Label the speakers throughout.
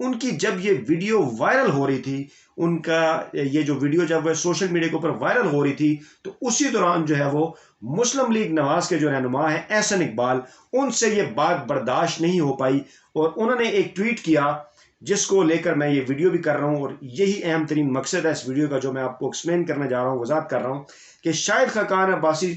Speaker 1: ان کی جب یہ ویڈیو وائرل ہو رہی تھی، ان کا یہ جو ویڈیو جب وہ سوشل میڈیا کے اوپر وائرل ہو رہی تھی، تو اسی دوران جو ہے وہ مسلم لیگ نواز کے جو رہنما ہیں احسن اقبال، ان سے یہ بات برداشت نہیں ہو پائی اور انہوں نے ایک ٹویٹ کیا جس کو لے کر میں یہ ویڈیو بھی کر رہا ہوں، اور یہی اہم ترین مقصد ہے اس ویڈیو کا جو میں آپ کو ایکسپلین کرنے جا رہا ہوں، وضاحت کر رہا ہوں کہ شاہد خاقان عباسی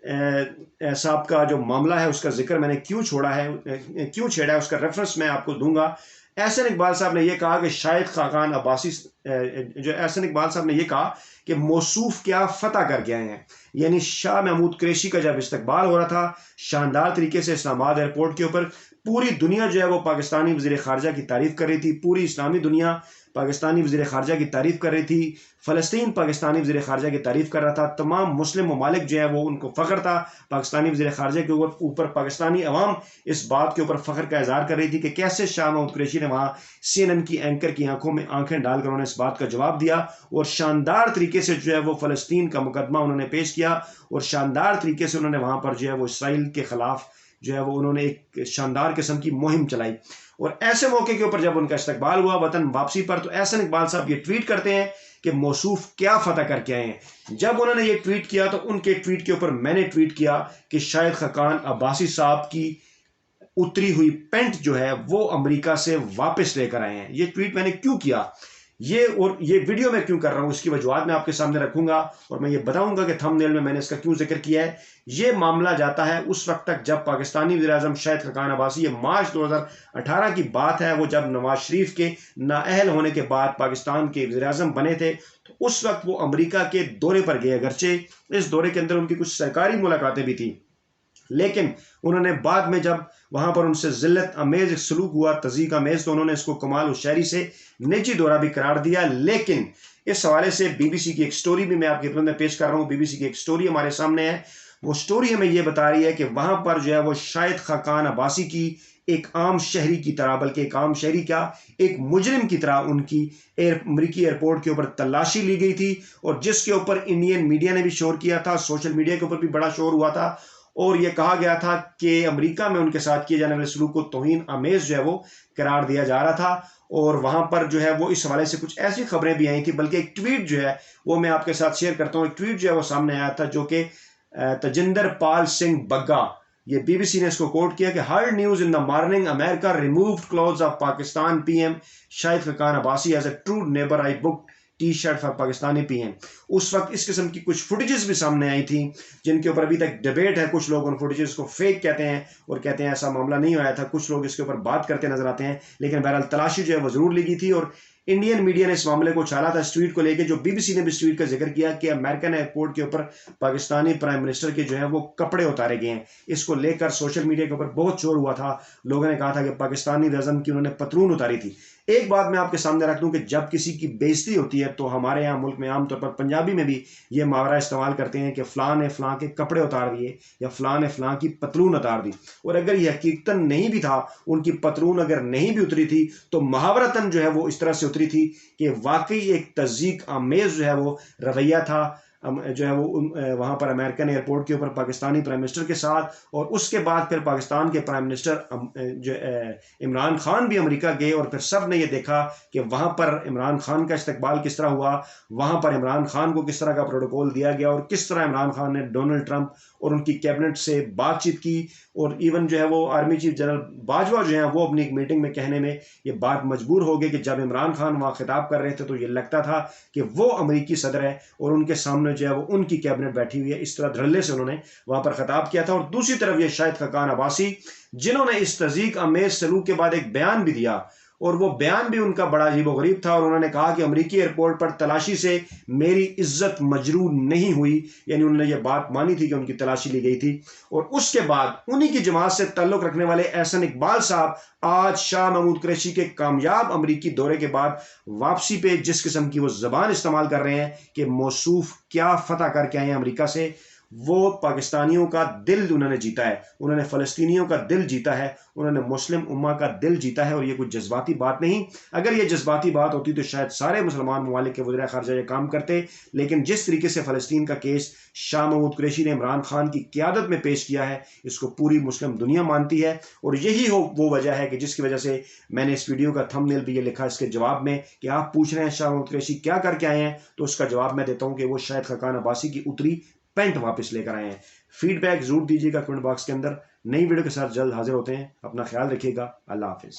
Speaker 1: صاحب کا جو معاملہ ہے اس کا ذکر میں نے کیوں چھیڑا ہے، اس کا ریفرنس میں آپ کو دوں گا۔ احسن اقبال صاحب نے یہ کہا کہ شاہد خاقان عباسی احسن اقبال صاحب نے یہ کہا کہ موصوف کیا فتح کر کے آئے ہیں، یعنی شاہ محمود قریشی کا جب استقبال ہو رہا تھا شاندار طریقے سے اسلام آباد ایئرپورٹ کے اوپر، پوری دنیا جو ہے وہ پاکستانی وزیر خارجہ کی تعریف کر رہی تھی، پوری اسلامی دنیا پاکستانی وزیر خارجہ کی تعریف کر رہی تھی، فلسطین پاکستانی وزیر خارجہ کی تعریف کر رہا تھا، تمام مسلم ممالک جو ہے وہ ان کو فخر تھا پاکستانی وزیر خارجہ کے اوپر، پاکستانی عوام اس بات کے اوپر فخر کا اظہار کر رہی تھی کہ کیسے شاہ محمود قریشی نے وہاں سی این این کی اینکر کی آنکھوں میں آنکھیں ڈال کر انہوں نے اس بات کا جواب دیا، اور شاندار طریقے سے جو ہے وہ فلسطین کا مقدمہ انہوں نے پیش کیا، اور شاندار طریقے سے انہوں نے وہاں پر جو ہے وہ اسرائیل کے خلاف جو ہے وہ انہوں نے ایک شاندار قسم کی مہم چلائی۔ اور ایسے موقع کے اوپر جب ان کا استقبال ہوا وطن واپسی پر، تو احسن اقبال صاحب یہ ٹویٹ کرتے ہیں کہ موصوف کیا فتح کر کے آئے ہیں۔ جب انہوں نے یہ ٹویٹ کیا تو ان کے ٹویٹ کے اوپر میں نے ٹویٹ کیا کہ شاہد خاقان عباسی صاحب کی اتری ہوئی پینٹ جو ہے وہ امریکہ سے واپس لے کر آئے ہیں۔ یہ ٹویٹ میں نے کیوں کیا، یہ ویڈیو میں کیوں کر رہا ہوں، اس کی وجوہات میں آپ کے سامنے رکھوں گا، اور میں یہ بتاؤں گا کہ تھم نیل میں نے اس کا کیوں ذکر کیا ہے۔ یہ معاملہ جاتا ہے اس وقت تک جب پاکستانی وزیر اعظم شاہد خاقان عباسی، یہ مارچ 2018 کی بات ہے، وہ جب نواز شریف کے نااہل ہونے کے بعد پاکستان کے وزیر اعظم بنے تھے، تو اس وقت وہ امریکہ کے دورے پر گئے، اگرچہ اس دورے کے اندر ان کی کچھ سرکاری ملاقاتیں بھی تھیں، لیکن انہوں نے بعد میں جب وہاں پر ان سے ذلت امیز سلوک ہوا، تضییق امیز، تو انہوں نے اس کو کمال الشاعری سے نجی دورہ بھی قرار دیا۔ لیکن اس حوالے سے بی بی سی کی ایک سٹوری بھی میں آپ کی خدمت میں پیش کر رہا ہوں، بی بی سی کی ایک سٹوری ہمارے سامنے ہے، وہ سٹوری ہمیں یہ بتا رہی ہے کہ وہاں پر جو ہے وہ شاہد خاقان عباسی کی ایک عام شہری کی طرح، بلکہ ایک عام شہری کیا، ایک مجرم کی طرح ان کی امریکی ایئرپورٹ کے اوپر تلاشی لی گئی تھی، اور جس کے اوپر انڈین میڈیا نے بھی شور کیا تھا، سوشل میڈیا کے اوپر بھی بڑا شور ہوا تھا، اور یہ کہا گیا تھا کہ امریکہ میں ان کے ساتھ کیے جانے والے سلوک کو توہین آمیز جو ہے وہ قرار دیا جا رہا تھا، اور وہاں پر جو ہے وہ اس حوالے سے کچھ ایسی خبریں بھی آئی تھیں، بلکہ ایک ٹویٹ جو ہے وہ میں آپ کے ساتھ شیئر کرتا ہوں۔ ایک ٹویٹ جو ہے وہ سامنے آیا تھا جو کہ تجندر پال سنگھ بگا، یہ بی بی سی نے اس کو کوٹ کیا کہ hard news in the morning, America removed clothes off Pakistan P M Shahid Khaqan Abbasi as a true neighbour, I book T shirt for Pakistani P M. اس وقت اس قسم کی کچھ فوٹیجز بھی سامنے آئی تھیں جن کے اوپر ابھی تک ڈیبیٹ ہے، کچھ لوگ ان فوٹیجز کو فیک کہتے ہیں اور کہتے ہیں ایسا معاملہ نہیں ہوا تھا، کچھ لوگ اس کے اوپر بات کرتے نظر آتے ہیں، لیکن بہرحال تلاشی جو ہے وہ ضرور لی گئی تھی، اور انڈین میڈیا نے اس معاملے کو چھالا تھا اس ٹویٹ کو لے کے، جو بی بی سی نے بھی اس ٹویٹ کا ذکر کیا کہ امریکن ایئرپورٹ کے اوپر پاکستانی پرائم منسٹر کے جو ہے وہ کپڑے اتارے گئے ہیں۔ اس کو لے کر سوشل میڈیا کے اوپر بہت شور ہوا تھا، لوگوں نے کہا تھا کہ پاکستانی وزن کی انہوں نے پتلون اتاری تھی۔ ایک بات میں آپ کے سامنے رکھ دوں کہ جب کسی کی بے عزتی ہوتی ہے تو ہمارے یہاں ملک میں عام طور پر پنجابی میں بھی یہ محاورہ استعمال کرتے ہیں کہ فلاں نے فلاں کے کپڑے اتار دیے یا فلاں نے فلاں کی پتلون اتار دی، اور اگر یہ حقیقتاً نہیں بھی تھا، ان کی پتلون اگر نہیں بھی اتری تھی تو محاورتاً جو ہے وہ اس طرح سے اتری تھی کہ واقعی ایک تضییق آمیز جو ہے وہ رویہ تھا جو ہے وہ وہاں پر امریکن ایئرپورٹ کے اوپر پاکستانی پرائم منسٹر کے ساتھ، اور اس کے بعد پھر پاکستان کے پرائم منسٹر جو عمران خان بھی امریکہ گئے، اور پھر سب نے یہ دیکھا کہ وہاں پر عمران خان کا استقبال کس طرح ہوا، وہاں پر عمران خان کو کس طرح کا پروٹوکول دیا گیا، اور کس طرح عمران خان نے ڈونلڈ ٹرمپ اور ان کی کیبنٹ سے بات چیت کی، اور ایون جو ہے وہ آرمی چیف جنرل باجوہ جو ہیں وہ اپنی ایک میٹنگ میں کہنے میں یہ بات مجبور ہو گئے کہ جب عمران خان وہاں خطاب کر رہے تھے تو یہ لگتا تھا کہ وہ امریکی صدر ہے اور ان کے سامنے جو ہے وہ ان کی کیبنٹ بیٹھی ہوئی ہے، اس طرح دھڑلے سے انہوں نے وہاں پر خطاب کیا تھا۔ اور دوسری طرف یہ شاہد خاقان عباسی جنہوں نے اس تضییق آمیز سلوک کے بعد ایک بیان بھی دیا، اور وہ بیان بھی ان کا بڑا عجیب و غریب تھا، اور انہوں نے کہا کہ امریکی ایئرپورٹ پر تلاشی سے میری عزت مجروح نہیں ہوئی، یعنی انہوں نے یہ بات مانی تھی کہ ان کی تلاشی لی گئی تھی۔ اور اس کے بعد انہی کی جماعت سے تعلق رکھنے والے احسن اقبال صاحب آج شاہ محمود قریشی کے کامیاب امریکی دورے کے بعد واپسی پہ جس قسم کی وہ زبان استعمال کر رہے ہیں کہ موصوف کیا فتح کر کے آئے ہیں امریکہ سے، وہ پاکستانیوں کا دل انہوں نے جیتا ہے، انہوں نے فلسطینیوں کا دل جیتا ہے، انہوں نے مسلم امہ کا دل جیتا ہے، اور یہ کوئی جذباتی بات نہیں۔ اگر یہ جذباتی بات ہوتی تو شاید سارے مسلمان ممالک کے وزراء خارجہ یہ کام کرتے، لیکن جس طریقے سے فلسطین کا کیس شاہ محمود قریشی نے عمران خان کی قیادت میں پیش کیا ہے، اس کو پوری مسلم دنیا مانتی ہے، اور یہی وہ وجہ ہے کہ جس کی وجہ سے میں نے اس ویڈیو کا تھمب نیل بھی یہ لکھا اس کے جواب میں کہ آپ پوچھ رہے ہیں شاہ محمود قریشی کیا کر کے آئے ہیں، تو اس کا جواب میں دیتا ہوں کہ وہ شاہد خاقان عباسی کی اتری پینٹ واپس لے کر آئے ہیں۔ فیڈ بیک ضرور دیجیے گا کمنٹ باکس کے اندر۔ نئی ویڈیو کے ساتھ جلد حاضر ہوتے ہیں، اپنا خیال رکھیے گا، اللہ حافظ۔